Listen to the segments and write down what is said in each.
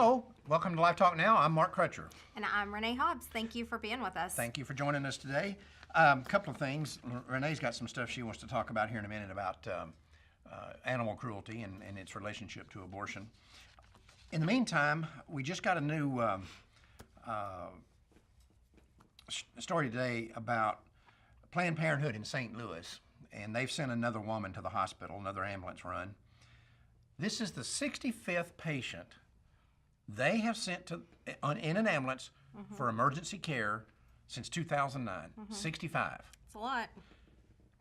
Hello, welcome to LifeTalk Now. I'm Mark Crutcher. And I'm Renee Hobbs. Thank you for being with us. Thank you for joining us today. A couple of things. Renee's got some stuff she wants to talk about here in a minute about animal cruelty and its relationship to abortion. In the meantime, we just got a new story today about Planned Parenthood in St. Louis, and they've sent another woman to the hospital, another ambulance run. This is the 65th patient they have sent to in an ambulance for emergency care since 2009. 65. It's a lot.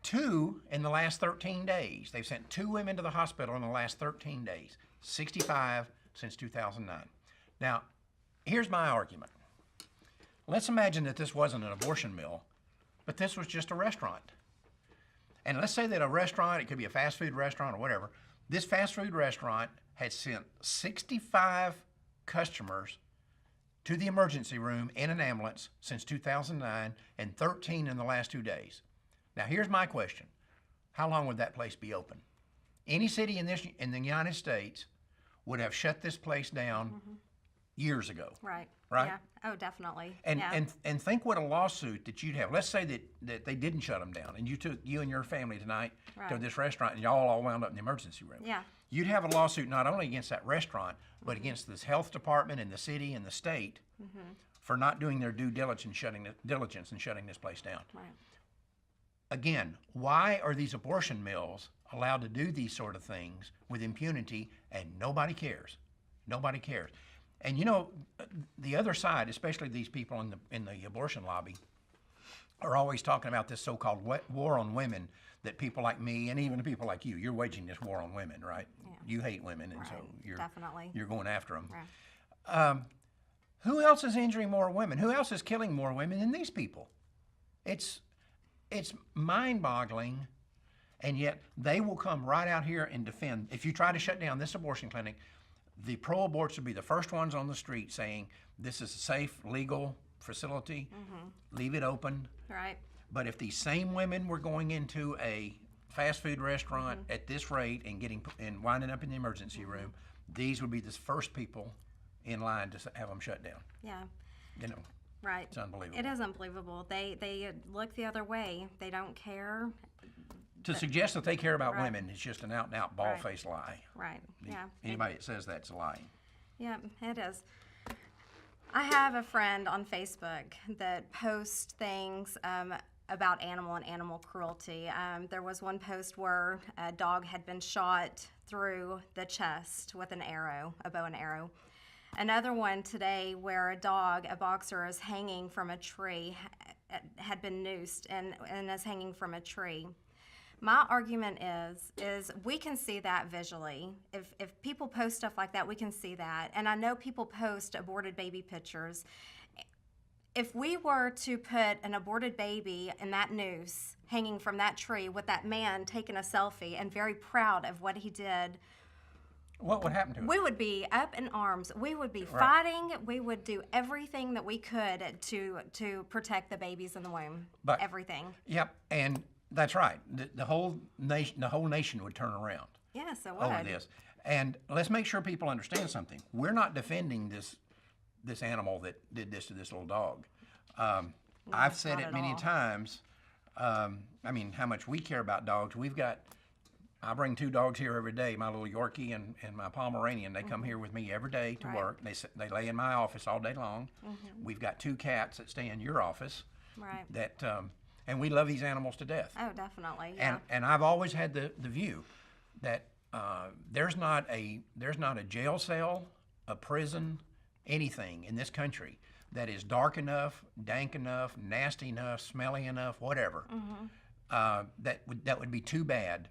2 in the last 13 days. They've sent 2 women to the hospital in the last 13 days. 65 since 2009. Now, here's my argument. Let's imagine that this wasn't an abortion mill, but this was just a restaurant. And let's say that a restaurant, it could be a fast food restaurant or whatever, this fast food restaurant had sent 65 customers to the emergency room in an ambulance since 2009 and 13 in the last 2 days. Now here's my question. How long would that place be open? Any city in the United States would have shut this place down years ago. Right. Right? Yeah. Oh, definitely. And yeah. and think what a lawsuit that you'd have. Let's say that they didn't shut them down and you and your family tonight to this restaurant and y'all all wound up in the emergency room. Yeah. You'd have a lawsuit not only against that restaurant, but against this health department and the city and the state for not doing their due diligence and shutting this place down. Right. Again, why are these abortion mills allowed to do these sort of things with impunity and nobody cares? Nobody cares. And you know, the other side, especially these people in the abortion lobby, are always talking about this so-called war on women that people like me and even people like you're waging this war on women, right? Yeah. You hate women, and Right. so Definitely. you're going after them. Right. Who else is injuring more women? Who else is killing more women than these people? It's mind-boggling, and yet they will come right out here and defend. If you try to shut down this abortion clinic, the pro-aborts will be the first ones on the street saying, this is a safe, legal facility, leave it open. Right. But if these same women were going into a fast food restaurant at this rate and winding up in the emergency room, these would be the first people in line to have them shut down. Yeah. You know, Right. it's unbelievable. It is unbelievable. They look the other way. They don't care. To suggest that they care about Right. women is just an out-and-out bald-faced lie. Right. Yeah. Anybody that says that's lying. Yeah, it is. I have a friend on Facebook that posts things about animal cruelty. There was one post where a dog had been shot through the chest with an arrow, a bow and arrow. Another one today where a boxer is hanging from a tree, had been noosed and is hanging from a tree. My argument is we can see that visually. If people post stuff like that, we can see that. And I know people post aborted baby pictures. If we were to put an aborted baby in that noose hanging from that tree with that man taking a selfie and very proud of what he did, What would happen to it? we would be up in arms. We would be fighting. We would do everything that we could to protect the babies in the womb. But- everything. Yep, and that's right. The whole nation would turn around Yes, it would. over this. And let's make sure people understand something. We're not defending this animal that did this to this little dog. I've said not it at many all. times. I mean, how much we care about dogs. I bring 2 dogs here every day, my little Yorkie and my Pomeranian. They come here with me every day to Right. work. They lay in my office all day long. We've got 2 cats that stay in your office. Right. That and we love these animals to death. Oh, definitely. Yeah. And I've always had the view that there's not a jail cell, a prison, anything in this country that is dark enough, dank enough, nasty enough, smelly enough, whatever, that would be too bad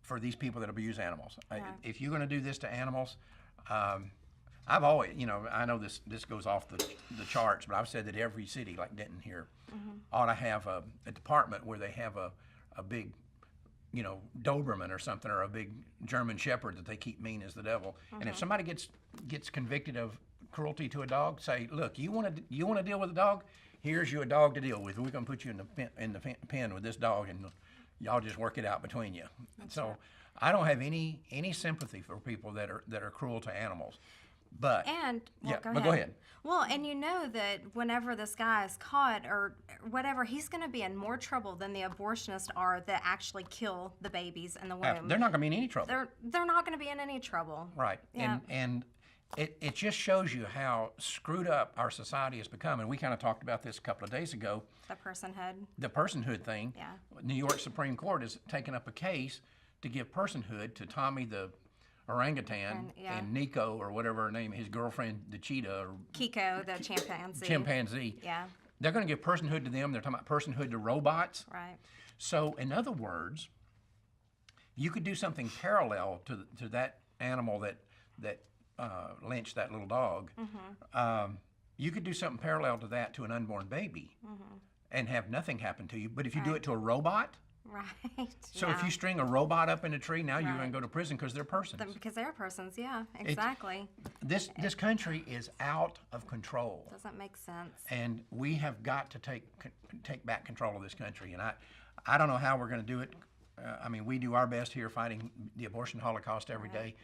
for these people that abuse animals. If you're going to do this to animals, I've always, I know this goes off the charts, but I've said that every city like Denton here ought to have a department where they have a big, Doberman or something, or a big German Shepherd that they keep mean as the devil. And if somebody gets convicted of cruelty to a dog, say, look, you want to deal with a dog? Here's you a dog to deal with. We're going to put you in the pen with this dog, and y'all just work it out between you. So I don't have any sympathy for people that are cruel to animals. But And well, yeah, but go ahead. Well, and you know that whenever this guy is caught or whatever, he's going to be in more trouble than the abortionists are that actually kill the babies in the womb. They're not going to be in any trouble. They're not going to be in any trouble. Right. Yeah. And it just shows you how screwed up our society has become. And we kind of talked about this a couple of days ago. The personhood. The personhood thing. Yeah. New York Supreme Court has taken up a case to give personhood to Tommy the orangutan and Nico, or whatever her name, his girlfriend, the cheetah, or Kiko, the chimpanzee. chimpanzee. Yeah. They're going to give personhood to them. They're talking about personhood to robots. Right. So, in other words, you could do something parallel to that animal that lynched that little dog. You could do something parallel to that to an unborn baby and have nothing happen to you. But if you do it to a robot, Right. so yeah. if you string a robot up in a tree, now you're going to go to prison because they're persons. Because they're persons, yeah, exactly. This country is out of control, Doesn't make sense. and we have got to take back control of this country. And I don't know how we're going to do it. I mean, we do our best here fighting the abortion holocaust every day,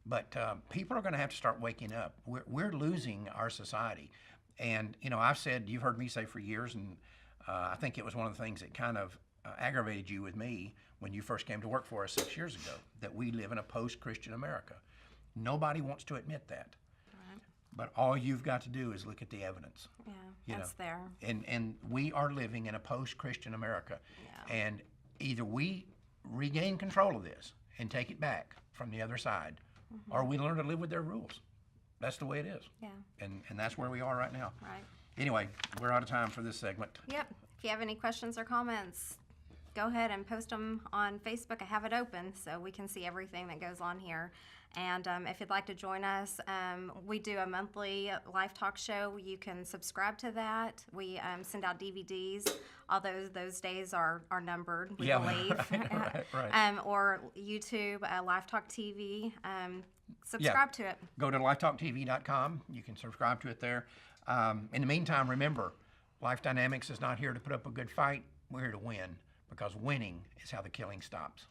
but people are going to have to start waking up. We're losing our society, and I've said, you've heard me say for years, and I think it was one of the things that kind of aggravated you with me when you first came to work for us 6 years ago, that we live in a post-Christian America. Nobody wants to admit that. Right. But all you've got to do is look at the evidence. Yeah, that's there. And we are living in a post-Christian America. Yeah. And either we regain control of this and take it back from the other side, or we learn to live with their rules. That's the way it is. Yeah. And that's where we are right now. Right. Anyway, we're out of time for this segment. Yep. If you have any questions or comments, go ahead and post them on Facebook. I have it open so we can see everything that goes on here. And if you'd like to join us, we do a monthly LifeTalk show. You can subscribe to that. We send out DVDs, although those days are numbered, we believe. Right. Or YouTube, LifeTalk TV. Subscribe to it. Go to lifetalktv.com. You can subscribe to it there. In the meantime, remember, Life Dynamics is not here to put up a good fight. We're here to win, because winning is how the killing stops.